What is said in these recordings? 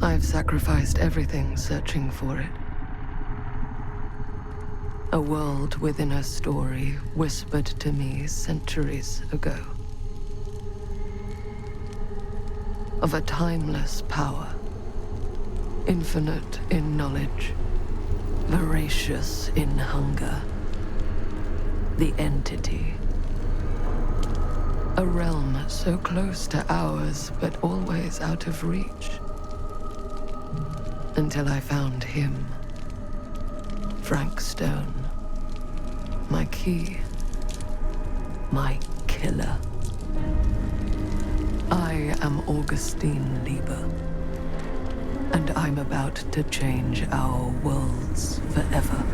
I've sacrificed everything searching for it. A world within a story whispered to me centuries ago. Of a timeless power, infinite in knowledge, voracious in hunger. The entity. A realm so close to ours, but always out of reach. Until I found him. Frank Stone. My key. My killer. I am Augustine Lieber. And I'm about to change our worlds forever.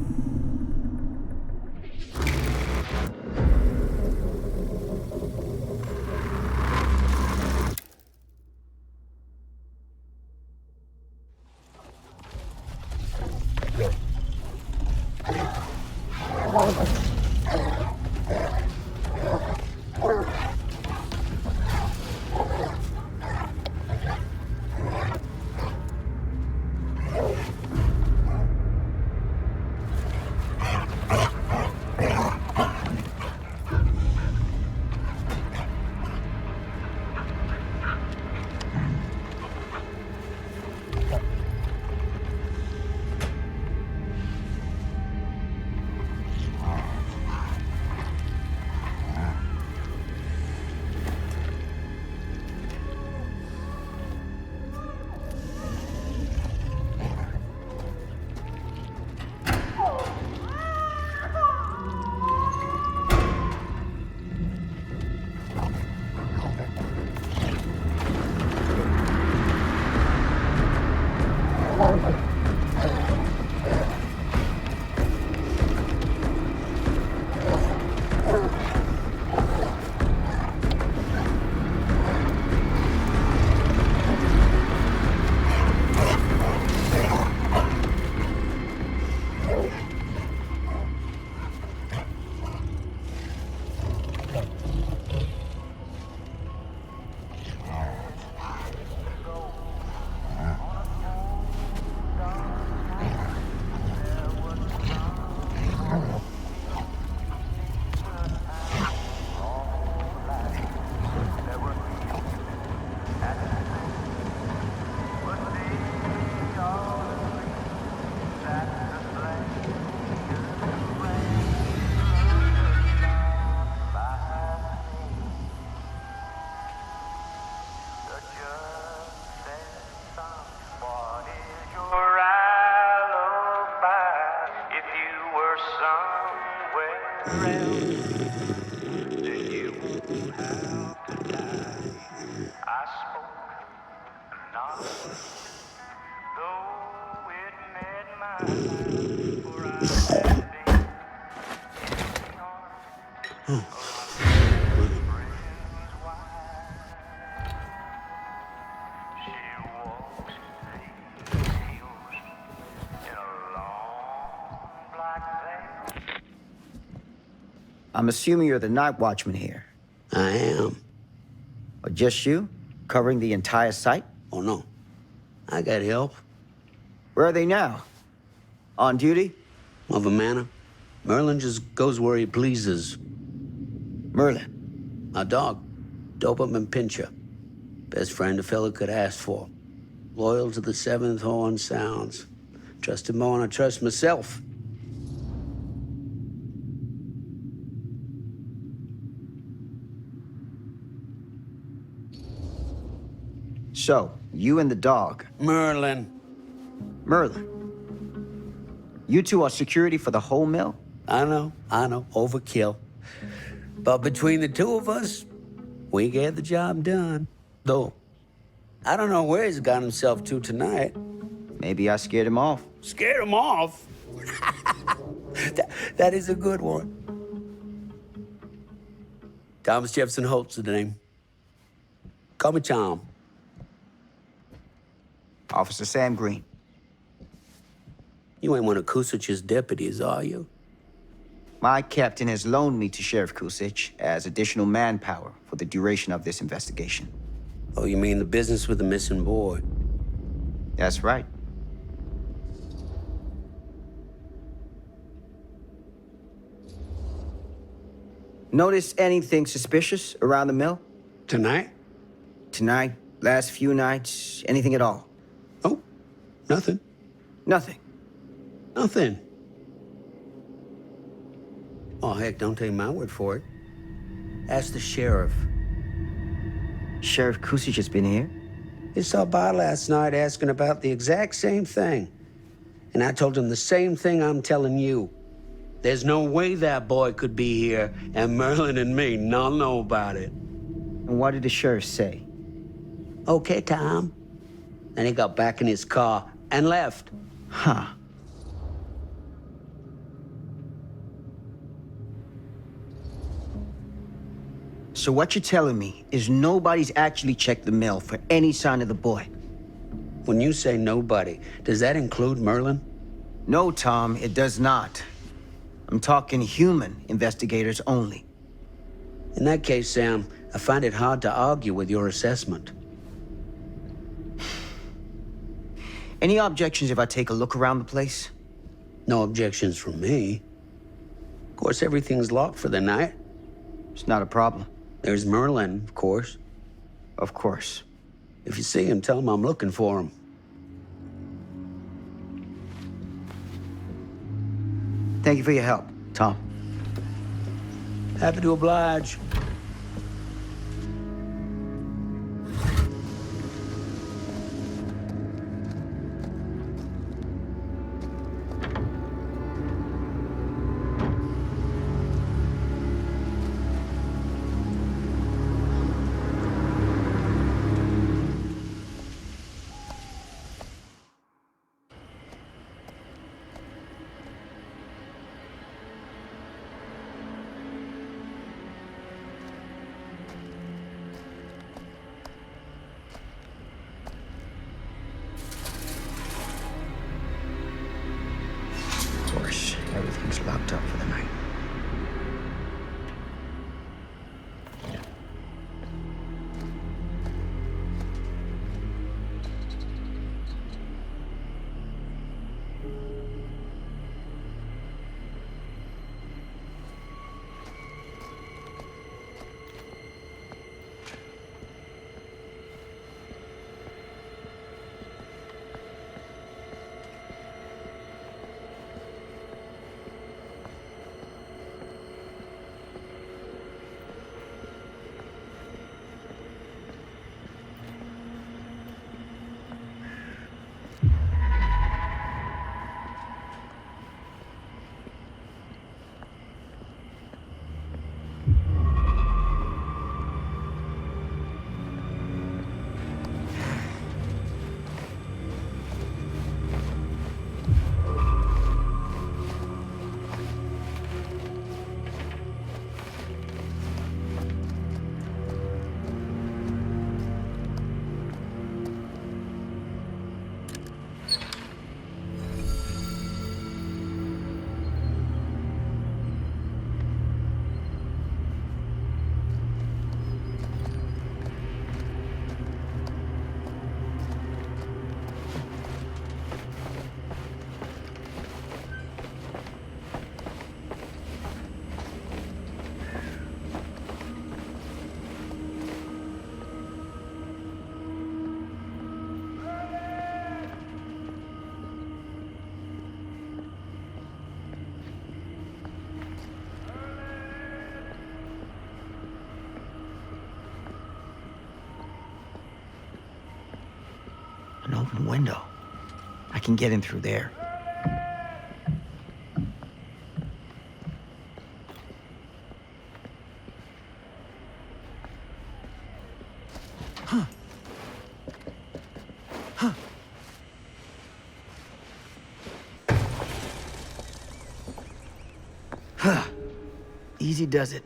I'm assuming you're the night watchman here. I am. Or just you? Covering the entire site? Oh, no. I got help. Where are they now? On duty? Of a manner. Merlin just goes where he pleases. Merlin? My dog. Doberman Pinscher. Best friend a fella could ask for. Loyal to the seventh horn sounds. Trust him more than I trust myself. So, you and the dog. Merlin. Merlin. You two are security for the whole mill? I know. Overkill. But between the two of us, we get the job done. Though, I don't know where he's got himself to tonight. Maybe I scared him off. Scared him off? that is a good one. Thomas Jefferson Holt's the name. Call me Tom. Officer Sam Green. You ain't one of Kusich's deputies, are you? My captain has loaned me to Sheriff Kusich as additional manpower for the duration of this investigation. Oh, you mean the business with the missing boy? That's right. Notice anything suspicious around the mill? Tonight? Tonight, last few nights, anything at all? Oh, nothing. Nothing. Nothing. Oh, heck, don't take my word for it. Ask the sheriff. Sheriff Kusich has been here? He saw by last night asking about the exact same thing. And I told him the same thing I'm telling you. There's no way that boy could be here, and Merlin and me not know about it. And what did the sheriff say? Okay, Tom. Then he got back in his car and left. Huh. So what you're telling me is nobody's actually checked the mill for any sign of the boy? When you say nobody, does that include Merlin? No, Tom, it does not. I'm talking human investigators only. In that case, Sam, I find it hard to argue with your assessment. Any objections if I take a look around the place? No objections from me. Of course, everything's locked for the night. It's not a problem. There's Merlin, of course. Of course. If you see him, tell him I'm looking for him. Thank you for your help, Tom. Happy to oblige. Of course, everything's locked up for the night. An open window. I can get in through there. Easy does it.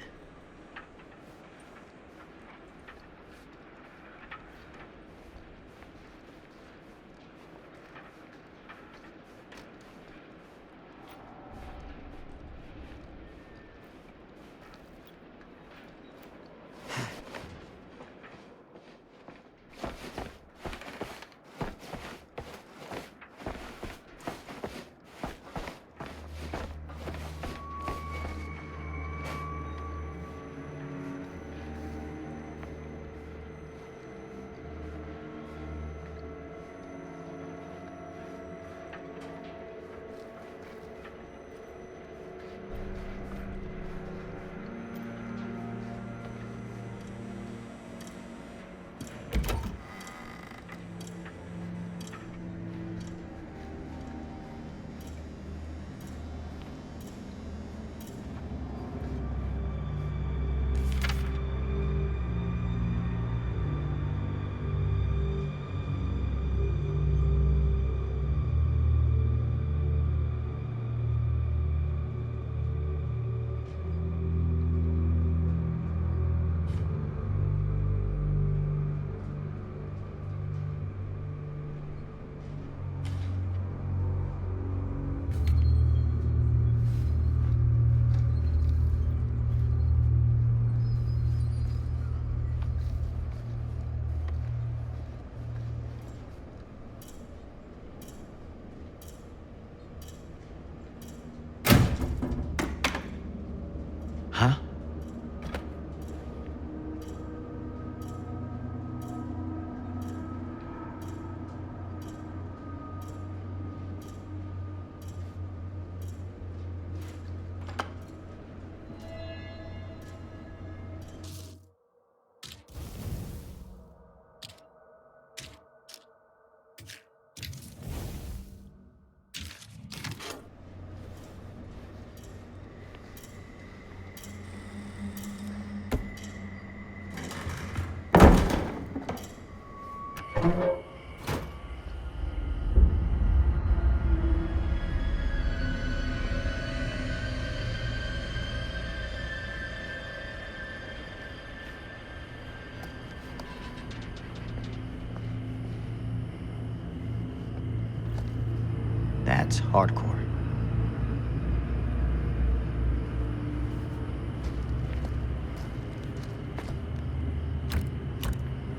That's hardcore.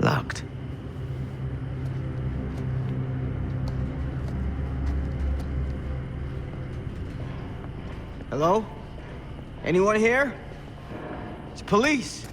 Locked. Hello? Anyone here? It's police.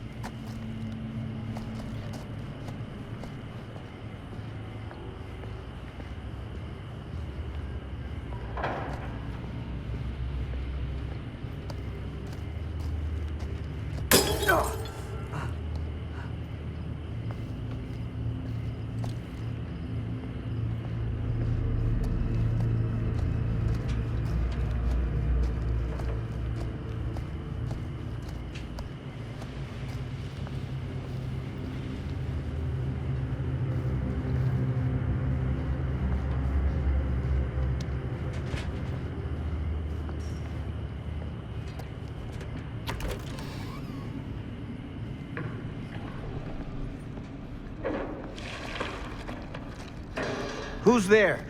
Who's there?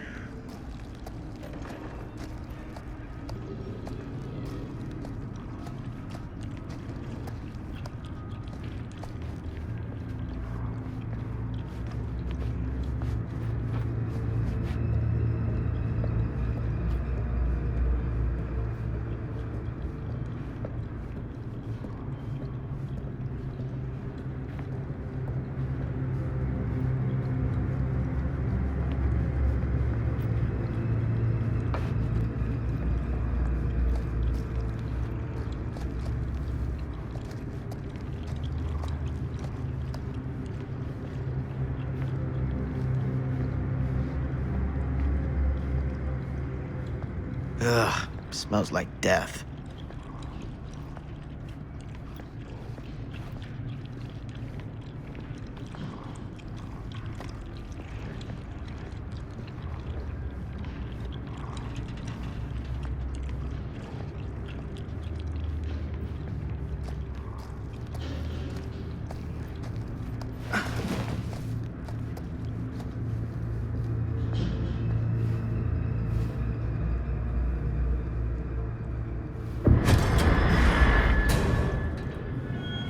Ugh, smells like death.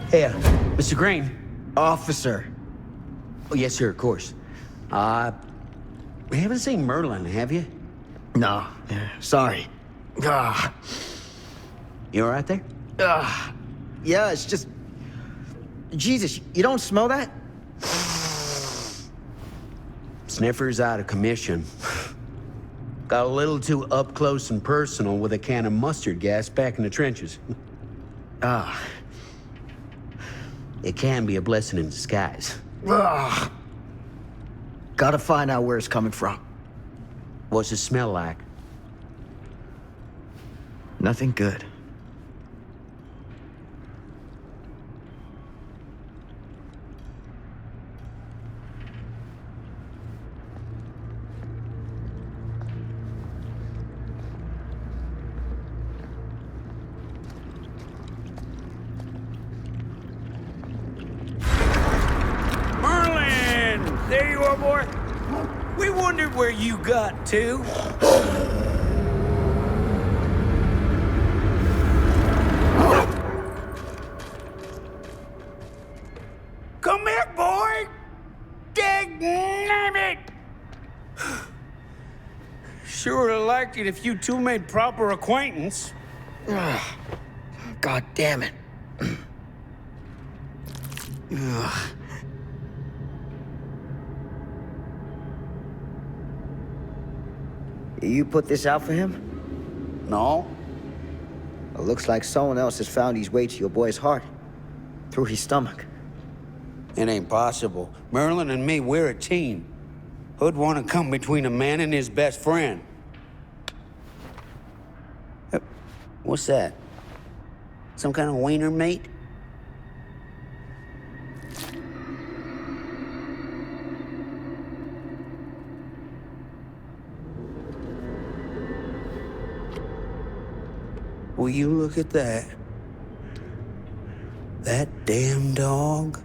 Hey, Mr. Green. Officer. Oh, yes, sir, of course. We haven't seen Merlin, have you? No, sorry. Ah, You all right there? yeah, it's just... Jesus, you don't smell that? Sniffer's out of commission. Got a little too up close and personal with a can of mustard gas back in the trenches. Ah. It can be a blessing in disguise. Ugh. Gotta find out where it's coming from. What's it smell like? Nothing good. There you are, boy. We wondered where you got to. Come here, boy. Dang it. Sure would have liked it if you two made proper acquaintance. God damn it. Ugh. You put this out for him? No. It looks like someone else has found his way to your boy's heart. Through his stomach. It ain't possible. Merlin and me, we're a team. Who'd want to come between a man and his best friend? What's that? Some kind of wiener mate? Will you look at that? That damn dog?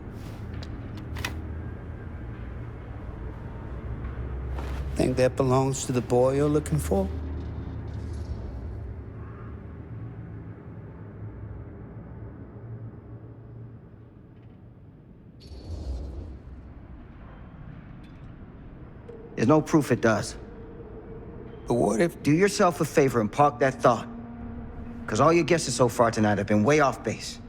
Think that belongs to the boy you're looking for? There's no proof it does. But what if... Do yourself a favor and park that thought. Because all your guesses so far tonight have been way off base.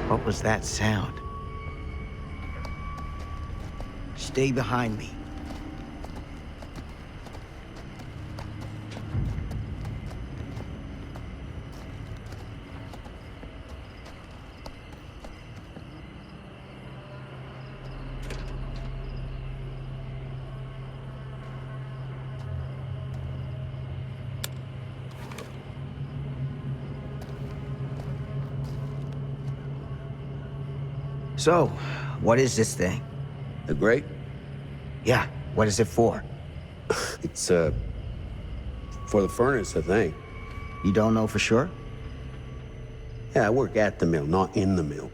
What was that sound? Stay behind me. So, what is this thing? The grate? Yeah, what is it for? It's, for the furnace, I think. You don't know for sure? Yeah, I work at the mill, not in the mill.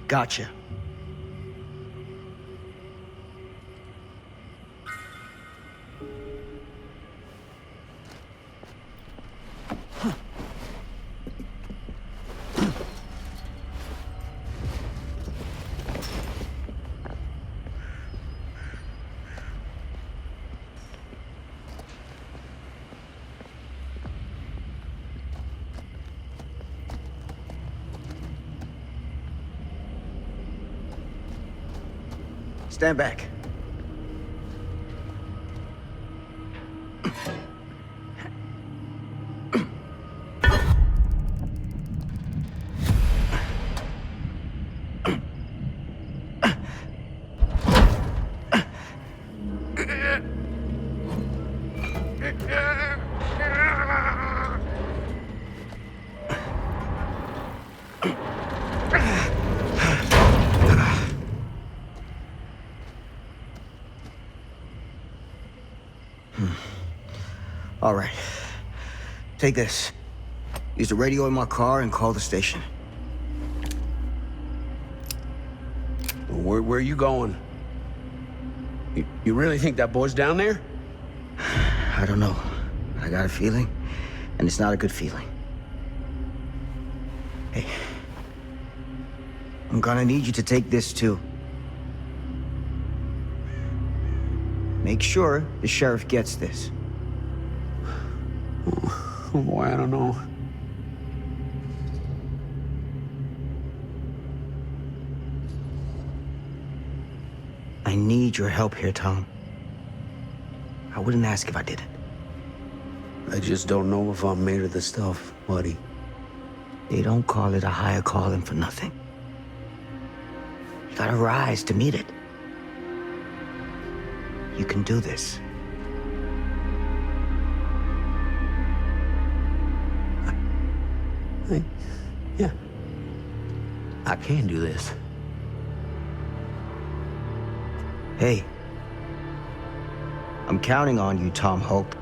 Gotcha. Stand back. All right. Take this. Use the radio in my car and call the station. Where are you going? You really think that boy's down there? I don't know. I got a feeling, and it's not a good feeling. Hey. I'm gonna need you to take this too. Make sure the sheriff gets this. Oh boy, I don't know. I need your help here, Tom. I wouldn't ask if I didn't. I just don't know if I'm made of the stuff, buddy. They don't call it a higher calling for nothing. You gotta rise to meet it. You can do this. Yeah. I can do this. Hey. I'm counting on you, Tom Hope.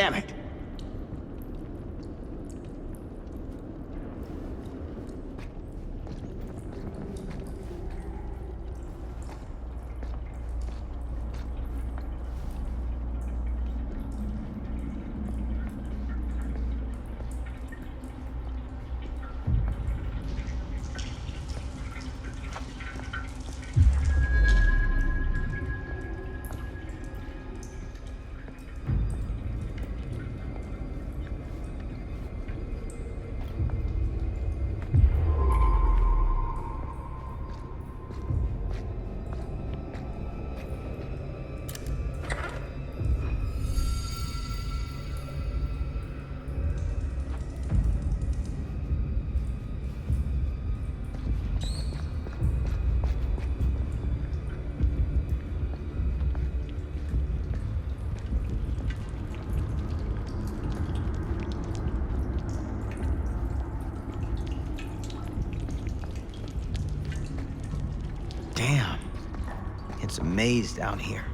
Damn it. Damn. It's a maze down here.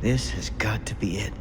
This has got to be it.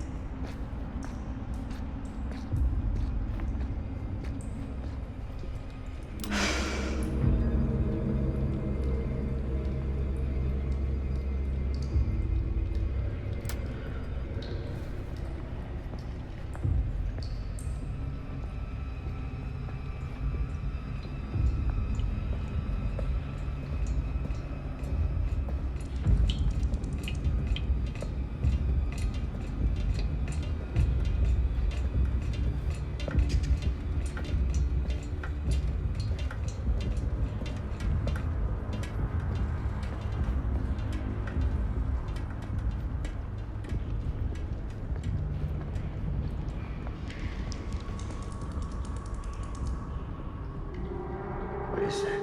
What is that?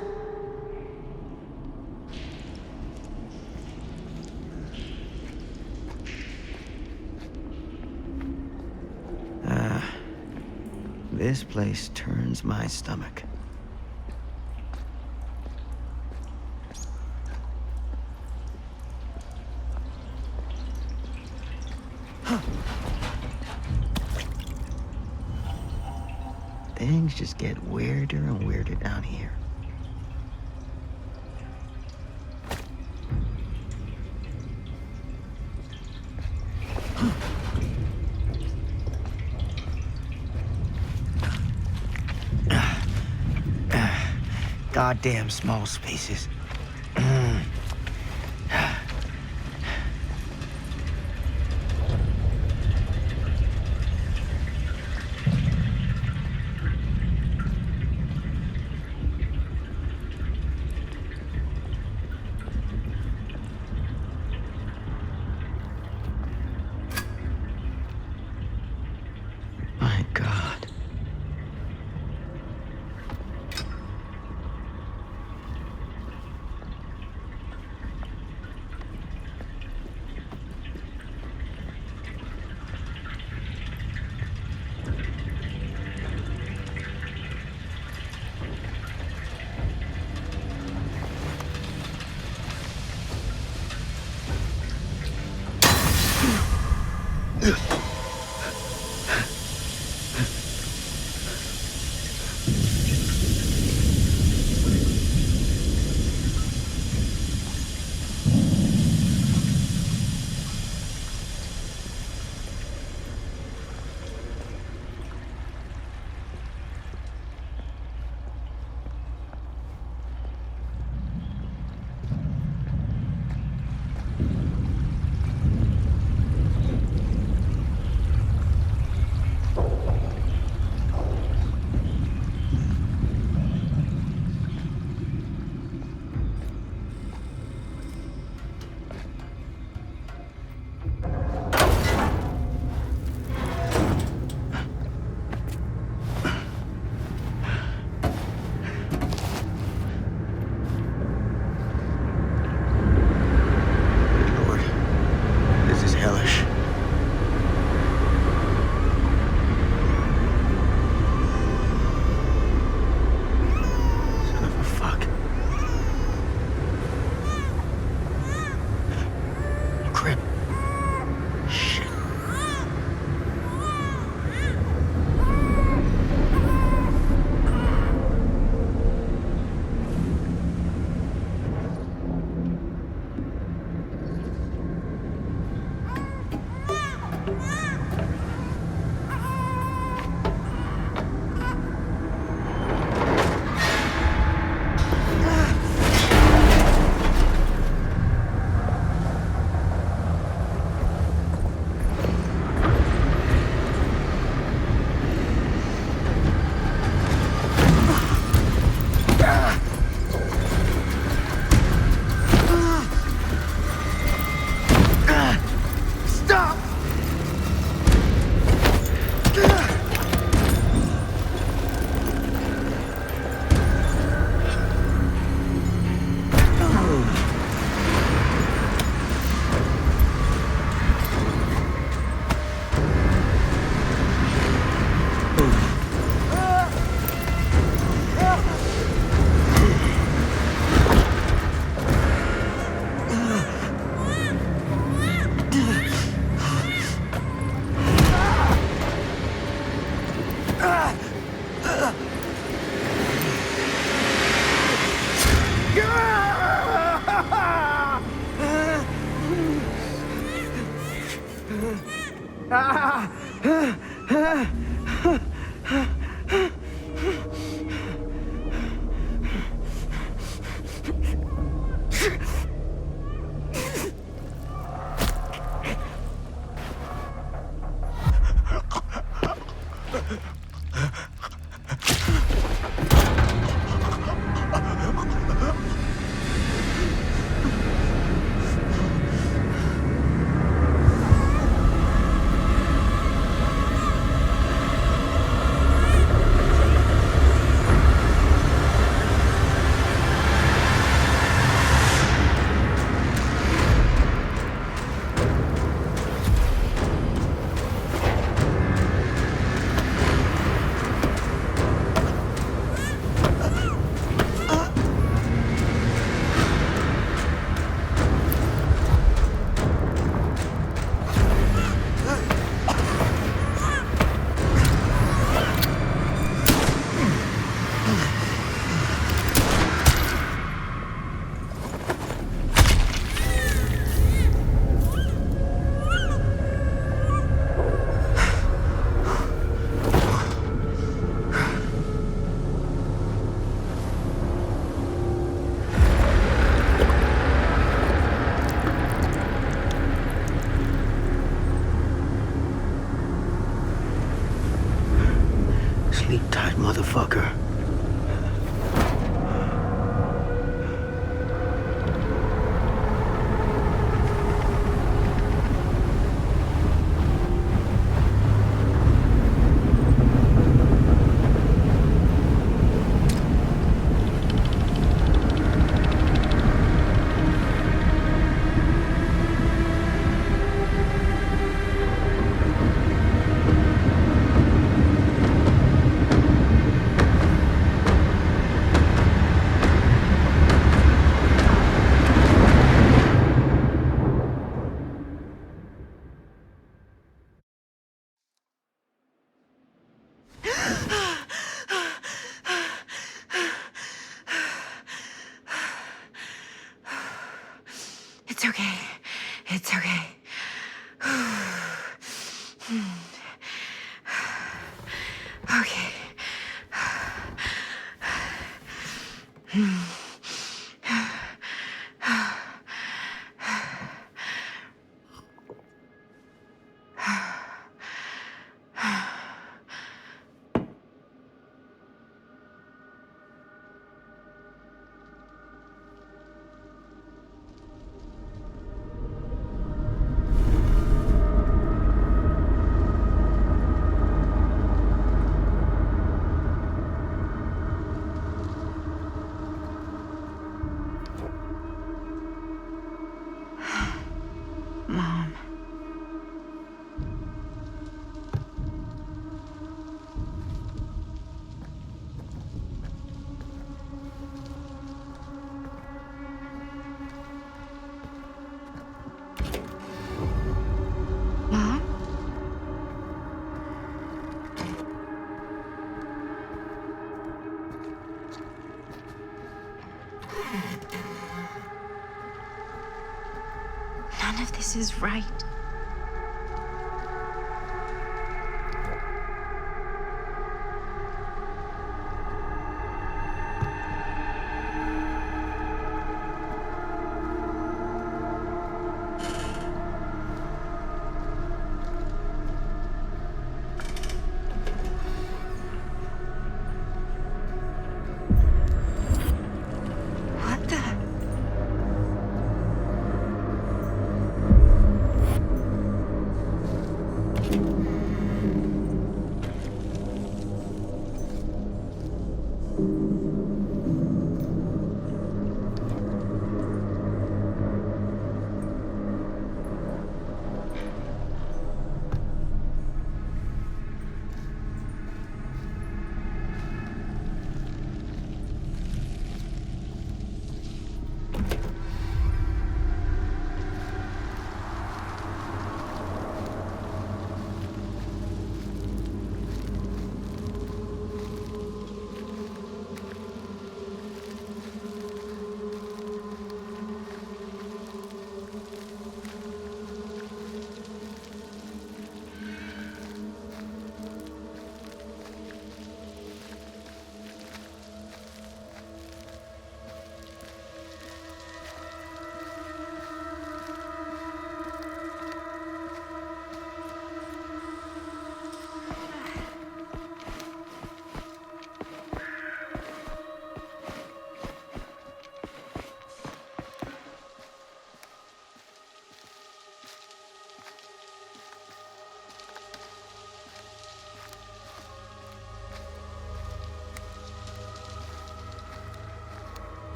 This place turns my stomach. Things just get weirder and weirder down here. Goddamn small spaces. My God. Sleep tight, motherfucker. okay. It's okay. Okay. Mom. Mom? None of this is right. What the?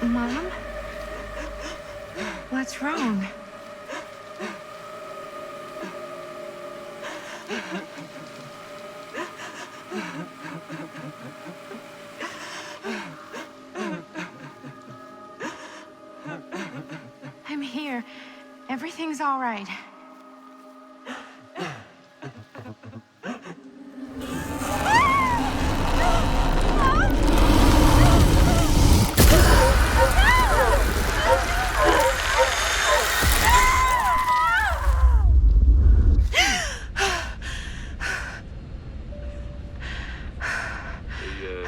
Mom? What's wrong? I'm here. Everything's all right.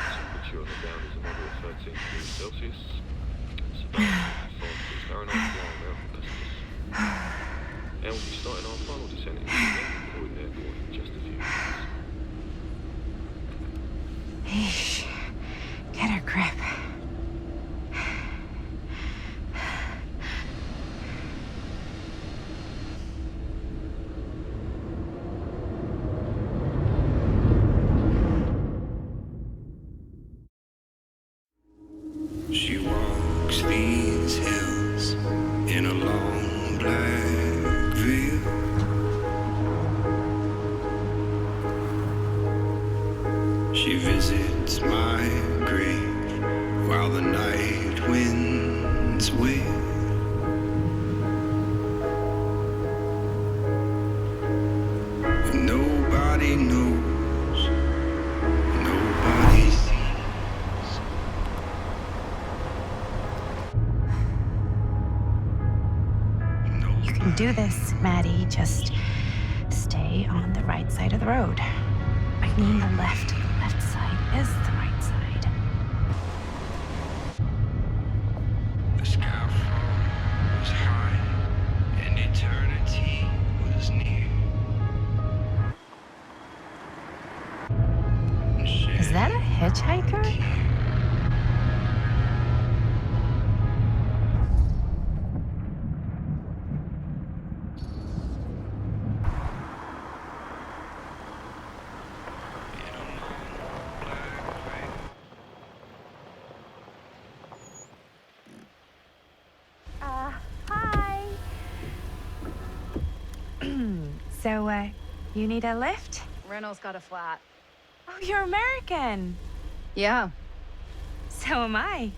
Temperature on the ground is a moderate 13 degrees Celsius. It's about 5 degrees Fahrenheit flying out from customers. And we'll be starting our final descent into the Croydon Airport in just a few minutes. Eesh. Get a grip. She walks these hills in a long black veil. She visits my grave while the night winds wail. Nobody knows. Nobody sees. You can do this, Maddie. Just stay on the right side of the road. I mean the left. The left side is the right side. The skyfall was high, and eternity was near. Is that a hitchhiker? Hi. So, you need a lift? Reynolds got a flat. Oh, you're American. Yeah. So am I.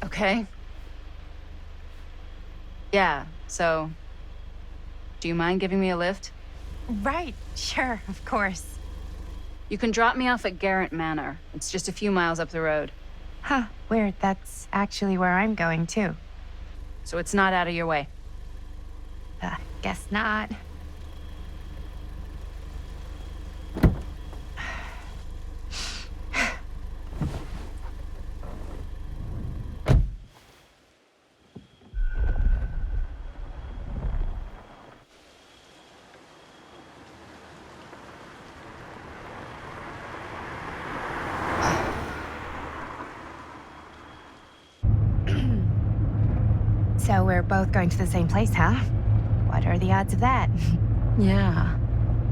Okay. Yeah, so... Do you mind giving me a lift? Right, sure, of course. You can drop me off at Garrett Manor. It's just a few miles up the road. Huh, weird. That's actually where I'm going, too. So it's not out of your way. Guess not. So we're both going to the same place, huh? What are the odds of that? Yeah.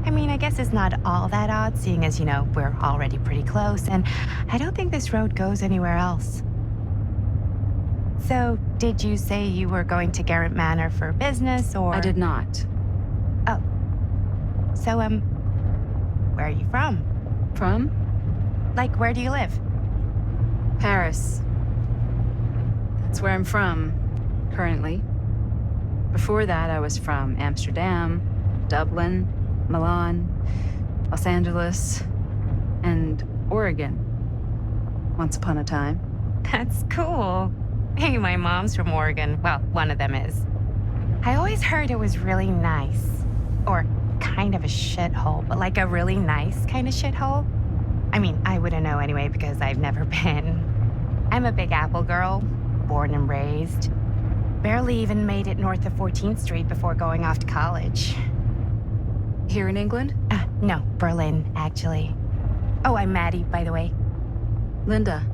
I mean, I guess it's not all that odd, seeing as, we're already pretty close, and I don't think this road goes anywhere else. So, did you say you were going to Garrett Manor for business, or...? I did not. Oh. So, where are you from? From? Like, where do you live? Paris. That's where I'm from, currently. Before that, I was from Amsterdam, Dublin, Milan, Los Angeles, and Oregon. Once upon a time. That's cool. Hey, my mom's from Oregon. Well, one of them is. I always heard it was really nice. Or kind of a shithole, but like a really nice kind of shithole. I mean, I wouldn't know anyway because I've never been. I'm a Big Apple girl, born and raised. Barely even made it north of 14th Street before going off to college. Here in England? No, Berlin, actually. Oh, I'm Maddie, by the way. Linda.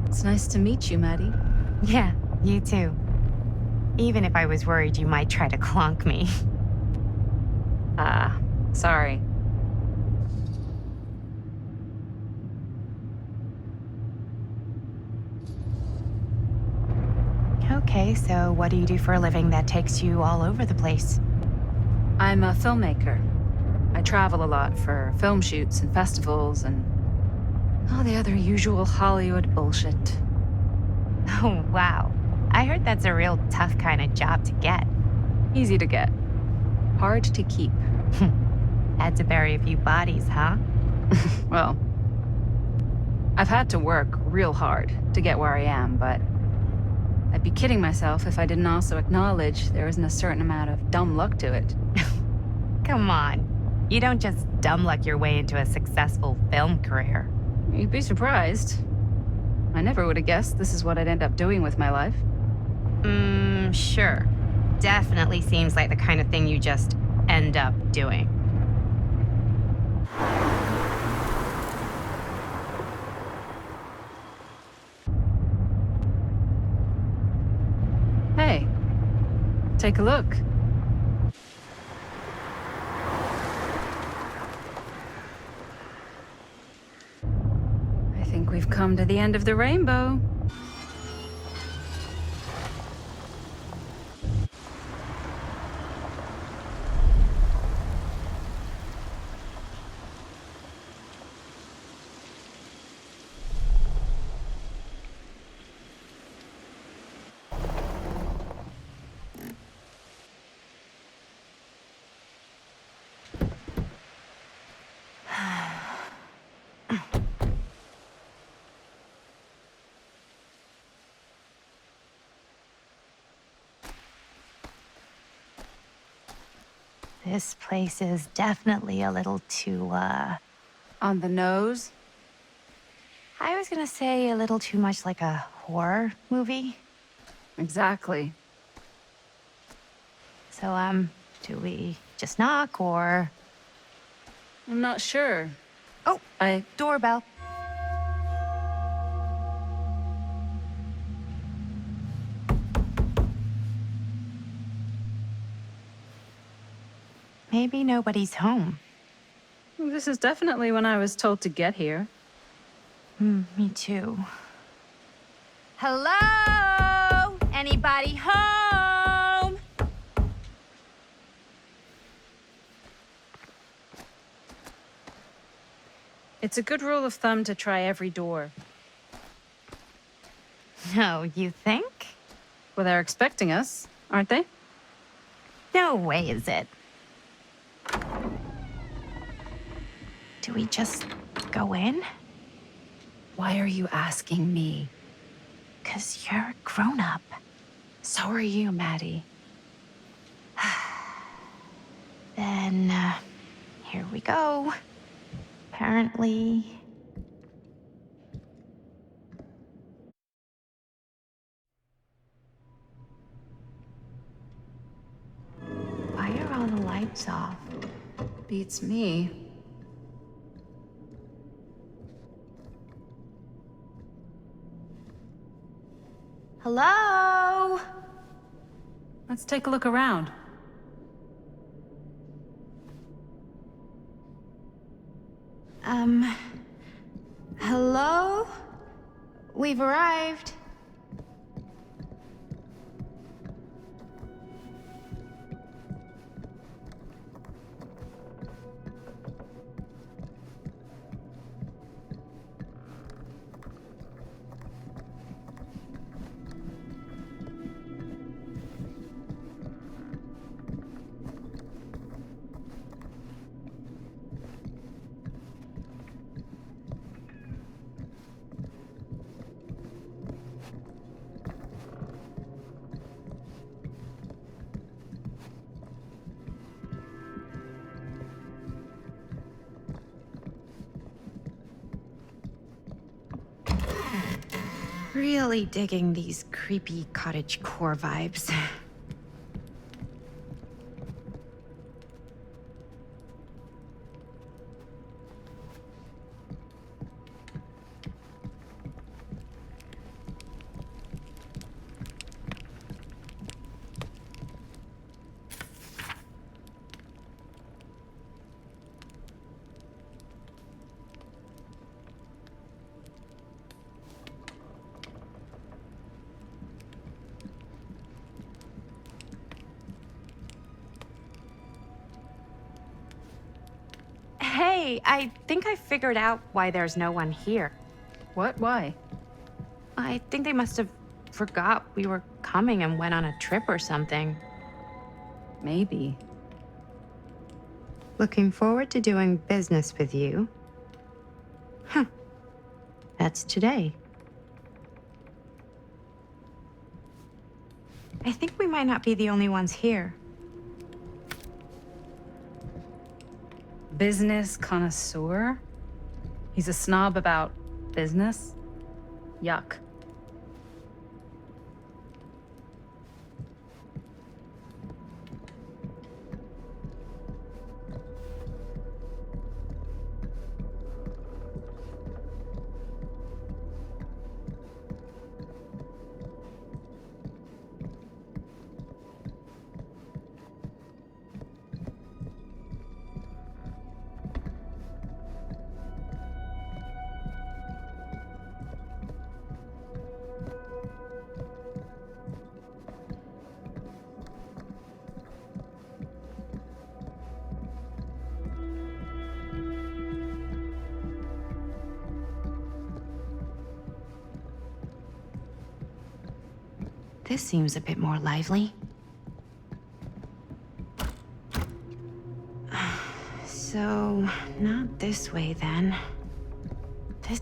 It's nice to meet you, Maddie. Yeah, you too. Even if I was worried you might try to clonk me. Sorry. Okay, so what do you do for a living that takes you all over the place? I'm a filmmaker. I travel a lot for film shoots and festivals and all the other usual Hollywood bullshit. Oh, wow. I heard that's a real tough kind of job to get. Easy to get. Hard to keep. Had to bury a few bodies, huh? Well, I've had to work real hard to get where I am, but I'd be kidding myself if I didn't also acknowledge there isn't a certain amount of dumb luck to it. Come on. You don't just dumb luck your way into a successful film career. You'd be surprised. I never would have guessed this is what I'd end up doing with my life. Sure. Definitely seems like the kind of thing you just end up doing. Hey, take a look. I think we've come to the end of the rainbow. This place is definitely a little too, On the nose? I was gonna say a little too much like a horror movie. Exactly. So, do we just knock or... I'm not sure. Oh, I... doorbell. Maybe nobody's home. This is definitely when I was told to get here. Me too. Hello? Anybody home? It's a good rule of thumb to try every door. No, you think? Well, they're expecting us, aren't they? No way is it. Do we just go in? Why are you asking me? 'Cause you're a grown-up. So are you, Maddie. Then, here we go. Apparently... Why are all the lights off? Beats me. Hello? Let's take a look around. Hello? We've arrived. Really digging these creepy cottagecore vibes. Hey, I think I figured out why there's no one here. What? Why? I think they must have forgot we were coming and went on a trip or something. Maybe. Looking forward to doing business with you. Huh. That's today. I think we might not be the only ones here. Business connoisseur? He's a snob about business? Yuck. This seems a bit more lively. So, not this way then. This...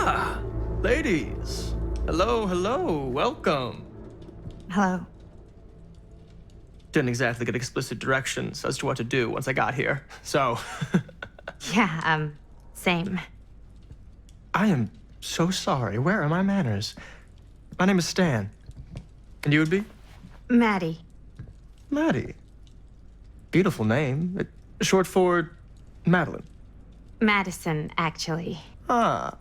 Ah, ladies. Hello, hello, welcome. Hello. Didn't exactly get explicit directions as to what to do once I got here, so. Yeah, same. I am so sorry. Where are my manners? My name is Stan. And you would be? Maddie. Maddie. Beautiful name. Short for Madeline. Madison, actually. Ah.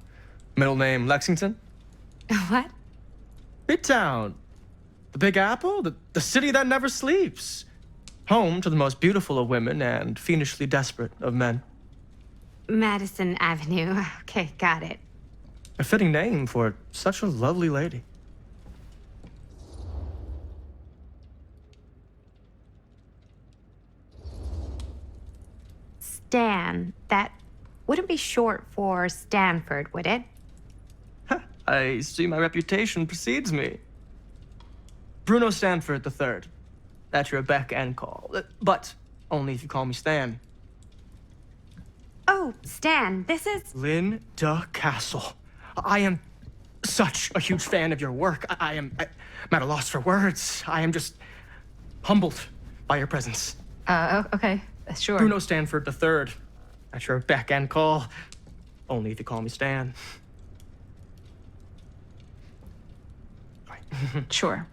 Middle name Lexington? What? Midtown. The Big Apple? The city that never sleeps. Home to the most beautiful of women and fiendishly desperate of men. Madison Avenue. Okay, got it. A fitting name for such a lovely lady. Stan. That wouldn't be short for Stanford, would it? I see my reputation precedes me. Bruno Stanford III. At your beck and call. But only if you call me Stan. Oh, Stan, this is... Linda Castle. I am such a huge fan of your work. I'm at a loss for words. I am just humbled by your presence. Okay, sure. Bruno Stanford III. At your beck and call. Only if you call me Stan. Sure.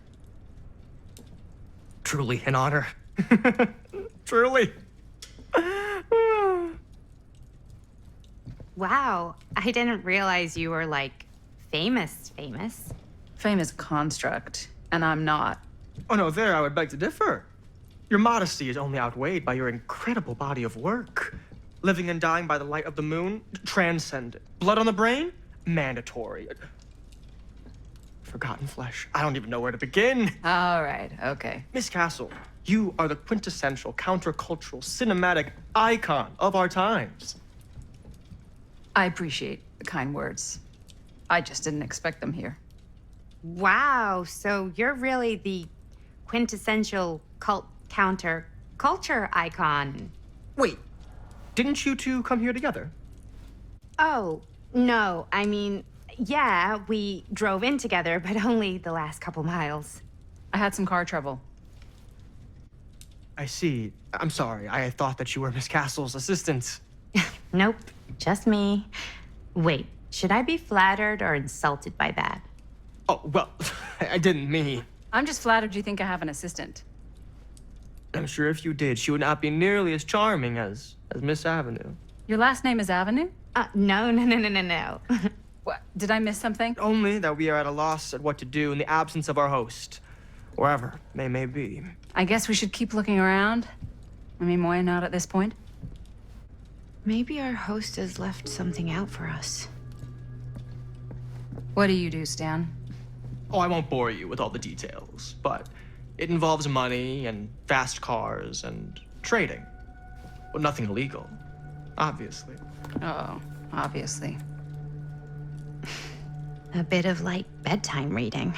Truly an honor. Truly. Wow, I didn't realize you were, like, famous. Fame is a construct, and I'm not. Oh no, there I would beg to differ. Your modesty is only outweighed by your incredible body of work. Living and dying by the light of the moon, transcendent. Blood on the brain, mandatory. Forgotten flesh. I don't even know where to begin. All right, okay. Miss Castle, you are the quintessential countercultural cinematic icon of our times. I appreciate the kind words. I just didn't expect them here. Wow, so you're really the quintessential counter-culture icon. Wait, didn't you two come here together? Oh, no, I mean, yeah, we drove in together, but only the last couple miles. I had some car trouble. I see. I'm sorry. I thought that you were Miss Castle's assistant. Nope, just me. Wait, should I be flattered or insulted by that? Oh, well, I didn't mean. I'm just flattered you think I have an assistant. I'm sure if you did, she would not be nearly as charming as Miss Avenue. Your last name is Avenue? No. What? Did I miss something? Only that we are at a loss at what to do in the absence of our host, wherever they may be. I guess we should keep looking around. I mean, why not at this point? Maybe our host has left something out for us. What do you do, Stan? Oh, I won't bore you with all the details, but it involves money and fast cars and trading. But nothing illegal, obviously. Oh, obviously. A bit of light bedtime reading.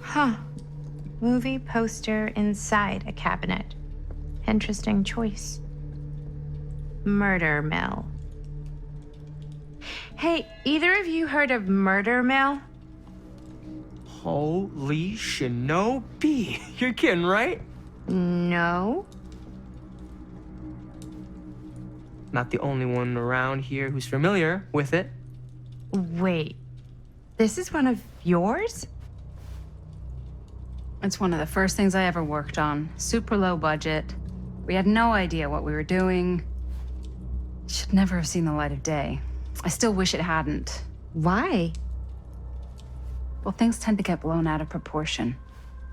Huh. Movie poster inside a cabinet. Interesting choice. Murder Mill. Hey, either of you heard of Murder Mill? Holy shinobi. You're kidding, right? No. Not the only one around here who's familiar with it. Wait. This is one of yours? It's one of the first things I ever worked on. Super low budget. We had no idea what we were doing. It should never have seen the light of day. I still wish it hadn't. Why? Well, things tend to get blown out of proportion.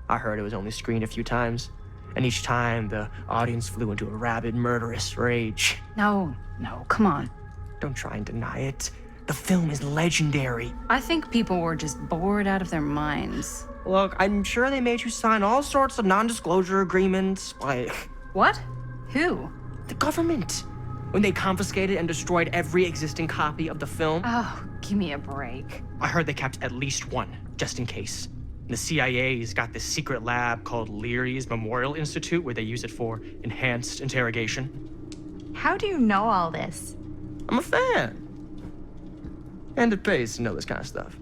I heard it was only screened a few times, and each time the audience flew into a rabid, murderous rage. No, come on. Don't try and deny it. The film is legendary. I think people were just bored out of their minds. Look, I'm sure they made you sign all sorts of non-disclosure agreements, like... What? Who? The government. When they confiscated and destroyed every existing copy of the film. Oh, give me a break. I heard they kept at least one, just in case. The CIA's got this secret lab called Leary's Memorial Institute where they use it for enhanced interrogation. How do you know all this? I'm a fan. And it pays to know this kind of stuff.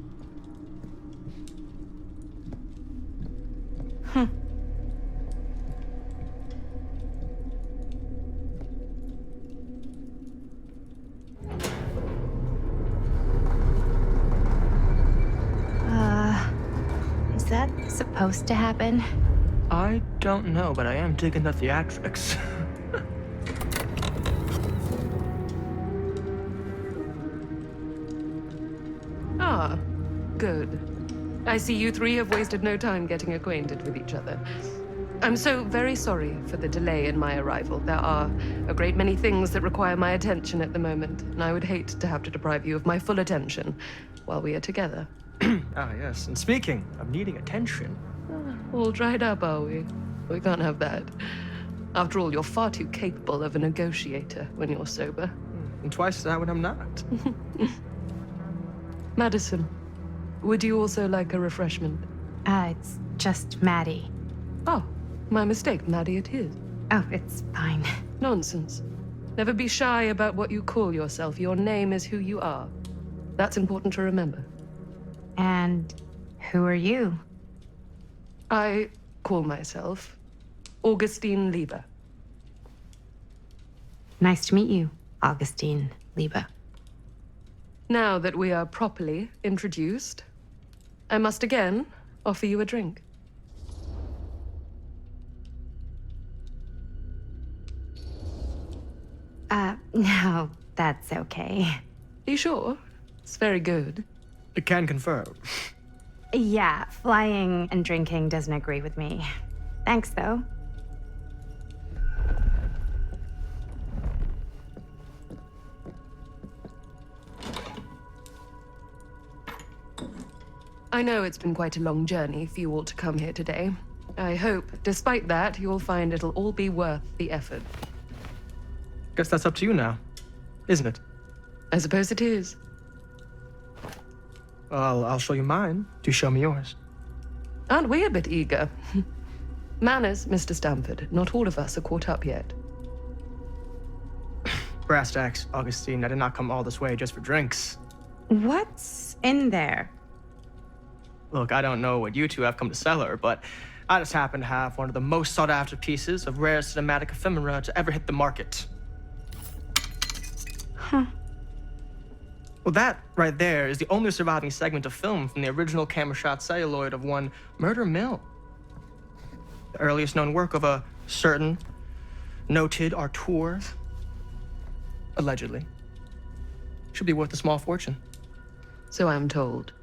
Is that supposed to happen? I don't know, but I am digging the theatrics. Ah, good. I see you three have wasted no time getting acquainted with each other. I'm so very sorry for the delay in my arrival. There are a great many things that require my attention at the moment, and I would hate to have to deprive you of my full attention while we are together. Ah, yes. And speaking of needing attention... All dried up, are we? We can't have that. After all, you're far too capable of a negotiator when you're sober. And twice that when I'm not. Madison, would you also like a refreshment? It's just Maddie. Oh, my mistake. Maddie it is. Oh, it's fine. Nonsense. Never be shy about what you call yourself. Your name is who you are. That's important to remember. And who are you? I call myself Augustine Lieber. Nice to meet you, Augustine Lieber. Now that we are properly introduced, I must again offer you a drink. No, that's okay. You sure? It's very good. I can confirm. Yeah, flying and drinking doesn't agree with me. Thanks, though. I know it's been quite a long journey for you all to come here today. I hope, despite that, you'll find it'll all be worth the effort. Guess that's up to you now, isn't it? I suppose it is. Well, I'll show you mine. Do show me yours. Aren't we a bit eager? Manners, Mr. Stamford. Not all of us are caught up yet. Brass tacks, Augustine. I did not come all this way just for drinks. What's in there? Look, I don't know what you two have come to cellar, but I just happen to have one of the most sought-after pieces of rare cinematic ephemera to ever hit the market. Huh. Well, that right there is the only surviving segment of film from the original camera shot celluloid of one Murder Mill. The earliest known work of a certain noted auteur, allegedly. Should be worth a small fortune. So I'm told.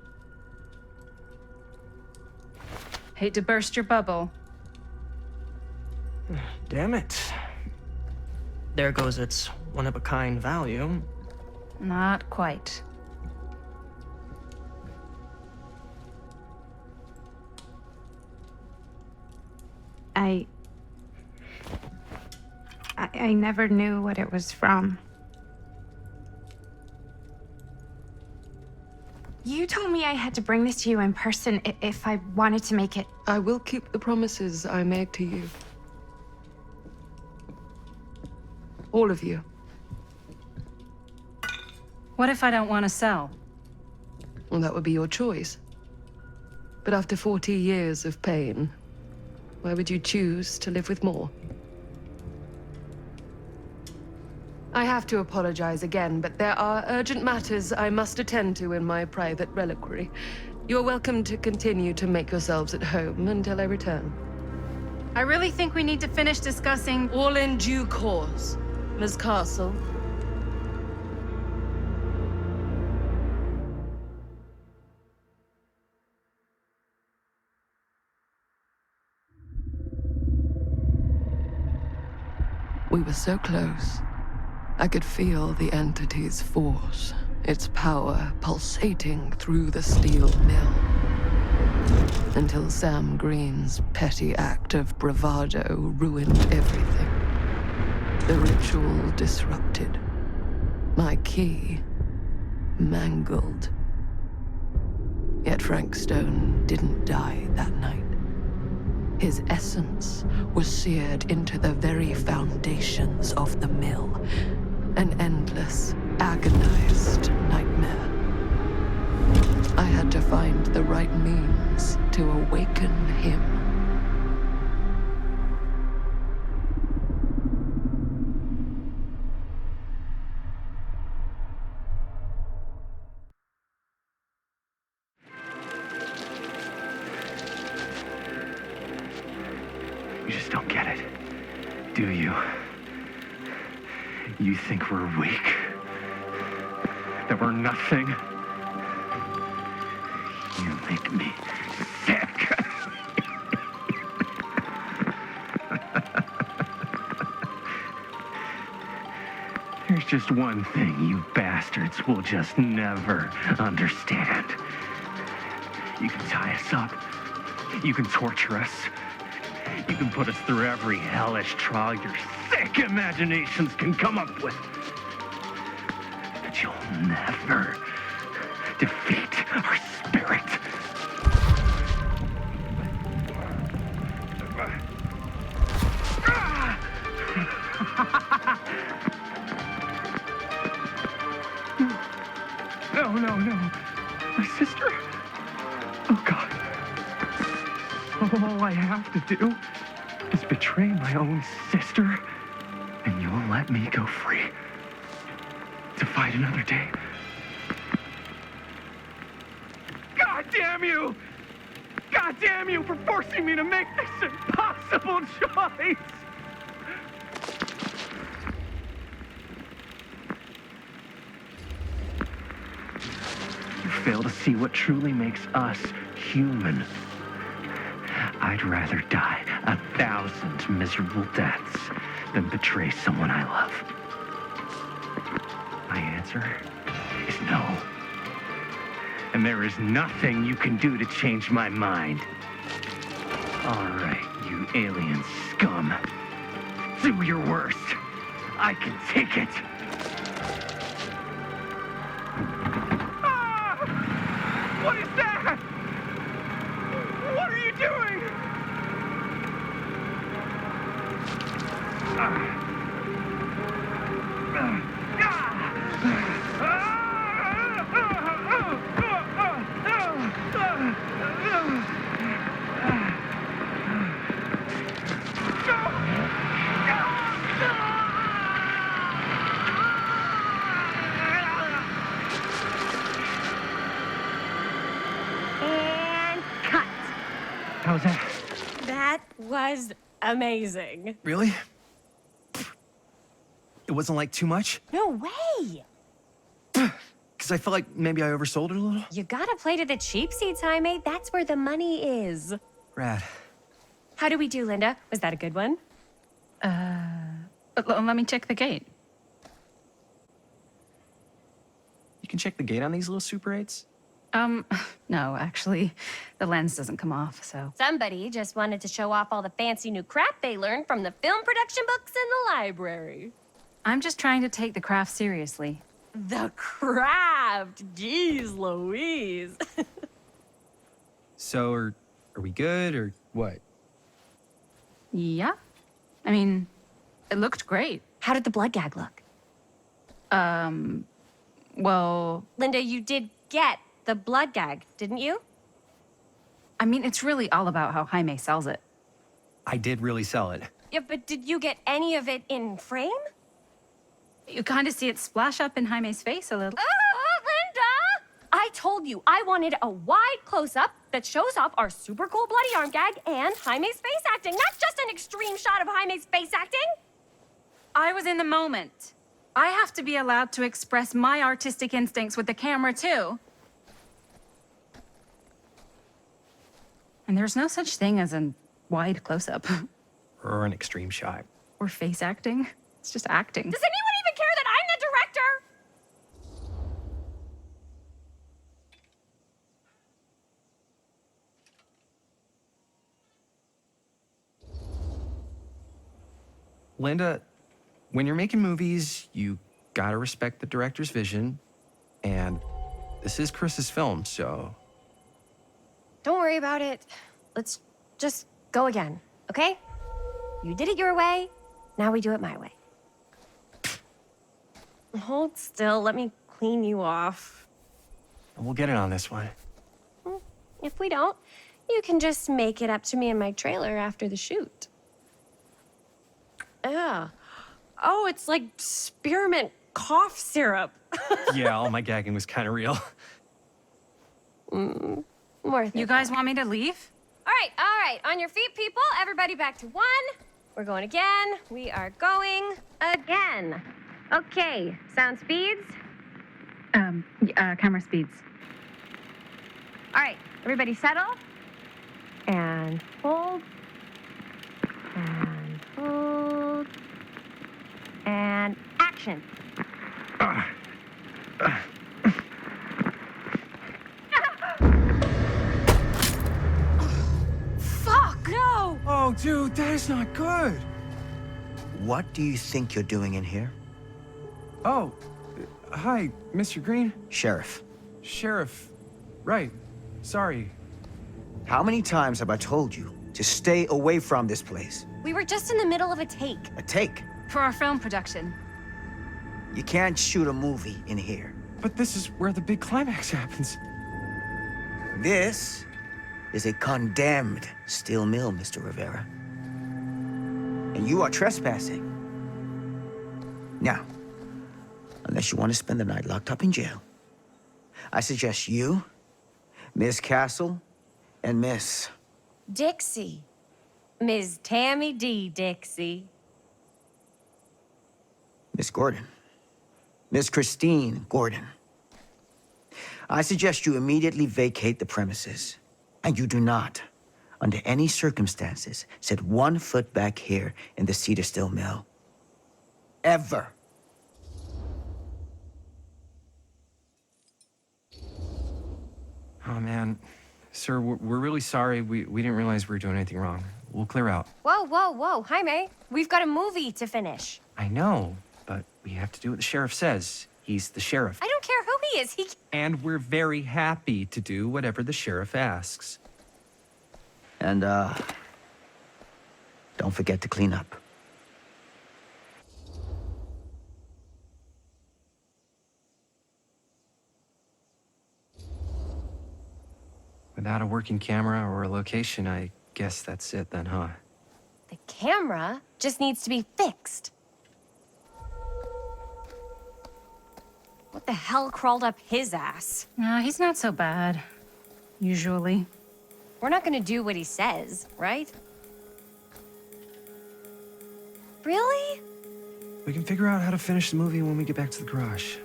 Hate to burst your bubble. Damn it. There goes its one-of-a-kind value. Not quite. I never knew what it was from. You told me I had to bring this to you in person if I wanted to make it. I will keep the promises I made to you. All of you. What if I don't want to sell? Well, that would be your choice. But after 40 years of pain, why would you choose to live with more? I have to apologize again, but there are urgent matters I must attend to in my private reliquary. You're welcome to continue to make yourselves at home until I return. I really think we need to finish discussing... All in due course, Ms. Castle. We were so close. I could feel the entity's force, its power pulsating through the steel mill. Until Sam Green's petty act of bravado ruined everything. The ritual disrupted. My key mangled. Yet Frank Stone didn't die that night. His essence was seared into the very foundations of the mill. An endless, agonized nightmare. I had to find the right means to awaken him. You just don't get it, do you? You think we're weak? That we're nothing? You make me sick. There's just one thing you bastards will just never understand. You can tie us up. You can torture us. You can put us through every hellish trial your sick imaginations can come up with. But you'll never defeat our spirit. No. My sister? Oh, God. All I have to do is betray my own sister, and you'll let me go free to fight another day. God damn you! God damn you for forcing me to make this impossible choice! You fail to see what truly makes us human. I'd rather die 1,000 miserable deaths than betray someone I love. My answer is no. And there is nothing you can do to change my mind. All right, you alien scum. Do your worst. I can take it. Ah! What is that? What are you doing? And cut. How's that? That was amazing. Really? It wasn't like too much? No way. Because I felt like maybe I oversold it a little. You gotta play to the cheap seats, Jaime. That's where the money is. Rad. How do we do, Linda? Was that a good one? Let me check the gate. You can check the gate on these little Super 8s? No, actually, the lens doesn't come off, so... Somebody just wanted to show off all the fancy new crap they learned from the film production books in the library. I'm just trying to take the craft seriously. The craft! Jeez Louise. So, are we good, or what? Yeah. I mean, it looked great. How did the blood gag look? Well... Linda, you did get the blood gag, didn't you? I mean, it's really all about how Jaime sells it. I did really sell it. Yeah, but did you get any of it in frame? You kind of see it splash up in Jaime's face a little. Oh, Linda! I told you I wanted a wide close-up that shows off our super cool bloody arm gag and Jaime's face acting, not just an extreme shot of Jaime's face acting. I was in the moment. I have to be allowed to express my artistic instincts with the camera, too. And there's no such thing as a wide close-up. Or an extreme shot. Or face acting. It's just acting. Does anyone even care that I'm the director? Linda, when you're making movies, you gotta respect the director's vision. And this is Chris's film, so... Don't worry about it. Let's just go again, okay? You did it your way, now we do it my way. Hold still, let me clean you off. We'll get it on this one. If we don't, you can just make it up to me in my trailer after the shoot. Yeah. Oh, it's like spearmint cough syrup. Yeah, all my gagging was kind of real. More You guys want me to leave? All right. On your feet, people. Everybody back to 1. We're going again. We are going again. Okay, sound speeds. Camera speeds. All right, everybody settle. And hold. And hold. And action. Fuck, no! Oh, dude, that is not good. What do you think you're doing in here? Oh, hi, Mr. Green. Sheriff. Sheriff. Right. Sorry. How many times have I told you to stay away from this place? We were just in the middle of a take. A take. For our film production. You can't shoot a movie in here. But this is where the big climax happens. This is a condemned steel mill, Mr. Rivera. And you are trespassing. Now, unless you want to spend the night locked up in jail, I suggest you, Miss Castle, and Miss... Dixie. Ms. Tammy D. Dixie. Miss Gordon. Miss Christine Gordon. I suggest you immediately vacate the premises. And you do not, under any circumstances, set 1 foot back here in the Cedar Steel Mill. Ever. Oh, man. Sir, we're really sorry. We didn't realize we were doing anything wrong. We'll clear out. Whoa. Jaime, we've got a movie to finish. I know, but we have to do what the sheriff says. He's the sheriff. I don't care who he is. And we're very happy to do whatever the sheriff asks. And, don't forget to clean up. Without a working camera or a location, I guess that's it then, huh? The camera just needs to be fixed. What the hell crawled up his ass? No, he's not so bad. Usually. We're not gonna do what he says, right? Really? We can figure out how to finish the movie when we get back to the garage.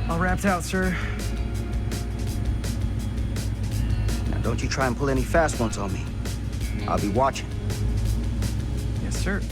All wrapped out, sir. Now, don't you try and pull any fast ones on me. I'll be watching. Yes, sir.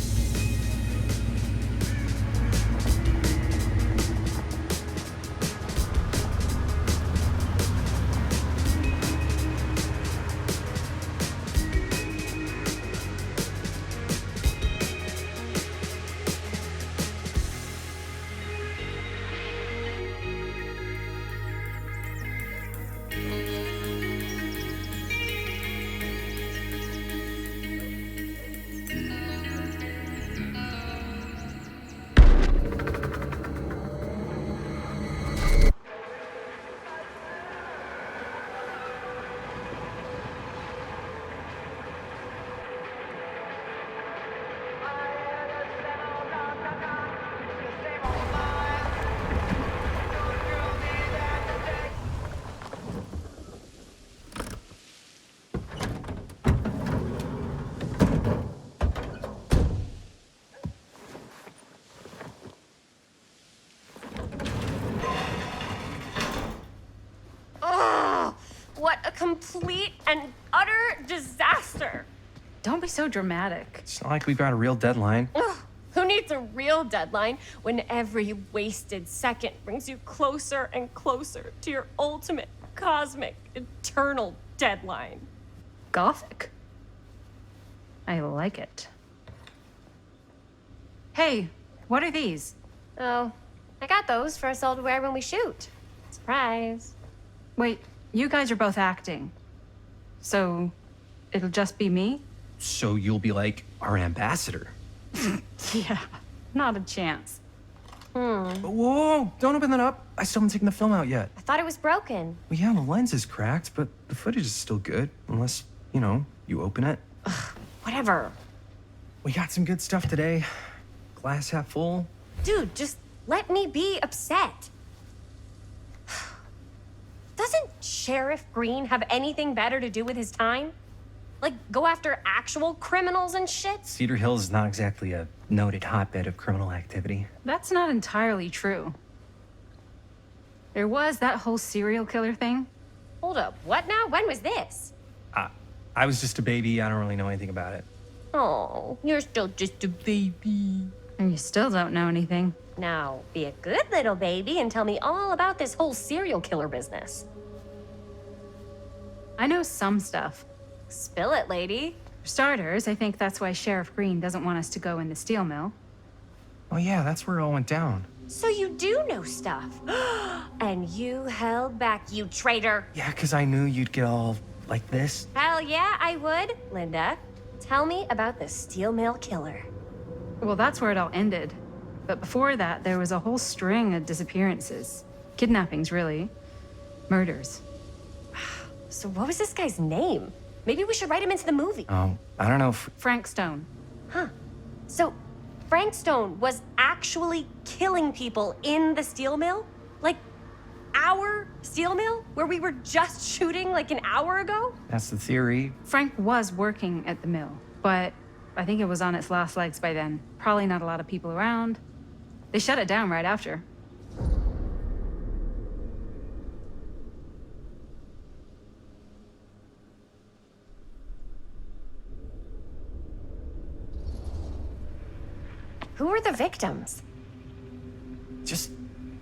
a complete and utter disaster. Don't be so dramatic. It's not like we've got a real deadline. Ugh, who needs a real deadline when every wasted second brings you closer and closer to your ultimate, cosmic, eternal deadline? Gothic. I like it. Hey, what are these? Oh, I got those for us all to wear when we shoot. Surprise. Wait, you guys are both acting. So, it'll just be me? So you'll be like our ambassador. Yeah, not a chance. Whoa, don't open that up. I still haven't taken the film out yet. I thought it was broken. Well, yeah, the lens is cracked, but the footage is still good. Unless, you open it. Whatever. We got some good stuff today. Glass half full. Dude, just let me be upset. Doesn't Sheriff Green have anything better to do with his time? Like, go after actual criminals and shit? Cedar Hills is not exactly a noted hotbed of criminal activity. That's not entirely true. There was that whole serial killer thing. Hold up, what now? When was this? I was just a baby. I don't really know anything about it. Oh, you're still just a baby. And you still don't know anything. Now, be a good little baby and tell me all about this whole serial killer business. I know some stuff. Spill it, lady. For starters, I think that's why Sheriff Green doesn't want us to go in the steel mill. Oh yeah, that's where it all went down. So you do know stuff. And you held back, you traitor. Yeah, because I knew you'd get all like this. Hell yeah, I would. Linda, tell me about the steel mill killer. Well, that's where it all ended. But before that, there was a whole string of disappearances. Kidnappings, really. Murders. So what was this guy's name? Maybe we should write him into the movie. Oh, I don't know if... Frank Stone. Huh. So Frank Stone was actually killing people in the steel mill? Like, our steel mill? Where we were just shooting like an hour ago? That's the theory. Frank was working at the mill, but I think it was on its last legs by then. Probably not a lot of people around. They shut it down right after. Who were the victims? Just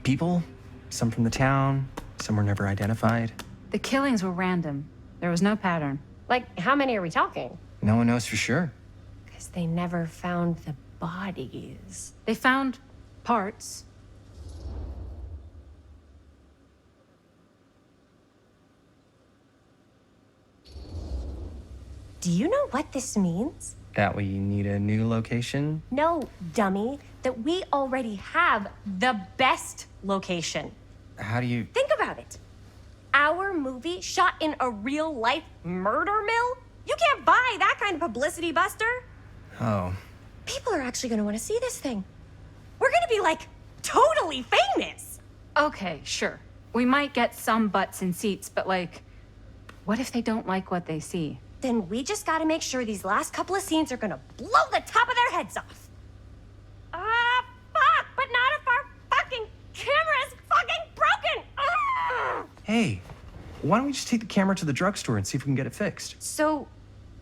people. Some from the town, some were never identified. The killings were random. There was no pattern. Like, how many are we talking? No one knows for sure. Because they never found the bodies. They found parts. Do you know what this means? That we need a new location? No, dummy. That we already have the best location. How do you... Think about it. Our movie shot in a real-life murder mill? You can't buy that kind of publicity, Buster. Oh. People are actually gonna want to see this thing. We're gonna be, like, totally famous. Okay, sure. We might get some butts in seats, but like, what if they don't like what they see? Then we just gotta make sure these last couple of scenes are gonna blow the top of their heads off. Fuck, but not if our fucking camera's fucking broken. Hey, why don't we just take the camera to the drugstore and see if we can get it fixed? So,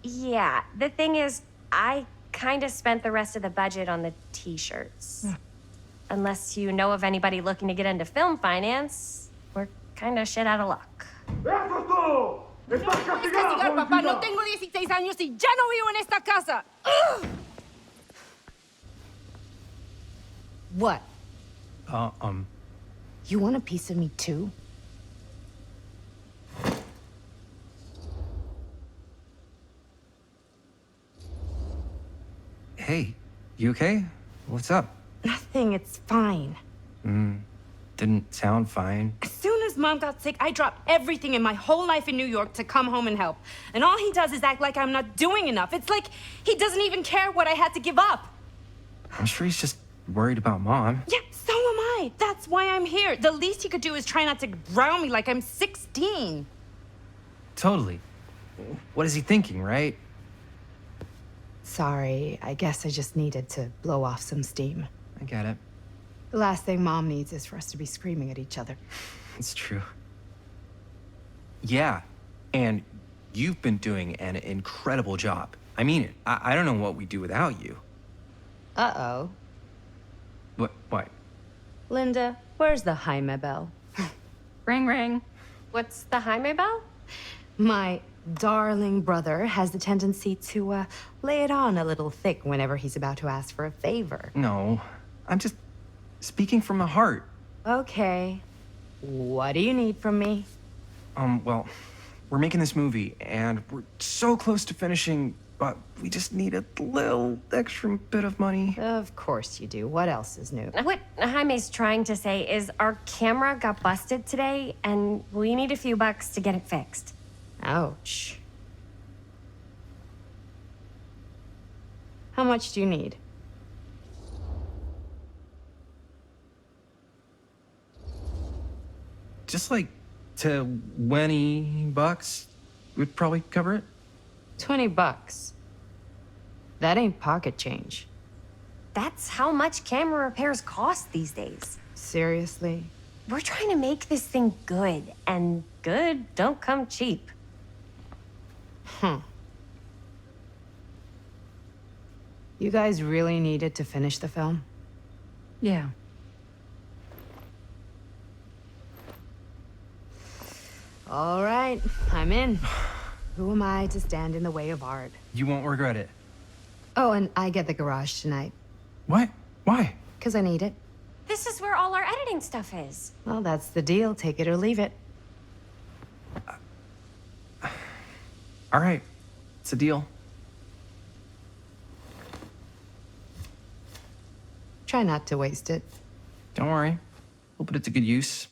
yeah, the thing is, I kind of spent the rest of the budget on the t-shirts. Unless you know of anybody looking to get into film finance, we're kind of shit out of luck. ¡Es castigar, papá! No tengo 16 años y ya no vivo en esta casa. What? You want a piece of me too? Hey, you okay? What's up? Nothing, it's fine. Didn't sound fine. As soon as Mom got sick, I dropped everything in my whole life in New York to come home and help. And all he does is act like I'm not doing enough. It's like he doesn't even care what I had to give up. I'm sure he's just worried about Mom. Yeah, so am I. That's why I'm here. The least he could do is try not to ground me like I'm 16. Totally. What is he thinking, right? Sorry, I guess I just needed to blow off some steam. I get it. The last thing Mom needs is for us to be screaming at each other. It's true. Yeah, And you've been doing an incredible job. I mean it. I don't know what we'd do without you. Uh-oh. What? Linda, where's the Jaime bell? Ring, ring. What's the Jaime bell? My darling brother has the tendency to lay it on a little thick whenever he's about to ask for a favor. No, I'm just speaking from the heart. Okay. What do you need from me? Well, we're making this movie, and we're so close to finishing, but we just need a little extra bit of money. Of course you do. What else is new? What Jaime's trying to say is our camera got busted today, and we need a few bucks to get it fixed. Ouch. How much do you need? Just like $20 would probably cover it. $20. That ain't pocket change. That's how much camera repairs cost these days. Seriously? We're trying to make this thing good, and good don't come cheap. You guys really needed to finish the film? Yeah. All right, I'm in. Who am I to stand in the way of art? You won't regret it. Oh, and I get the garage tonight. What? Why? Because I need it. This is where all our editing stuff is. Well, that's the deal. Take it or leave it. All right, it's a deal. Try not to waste it. Don't worry. We'll put it to good use.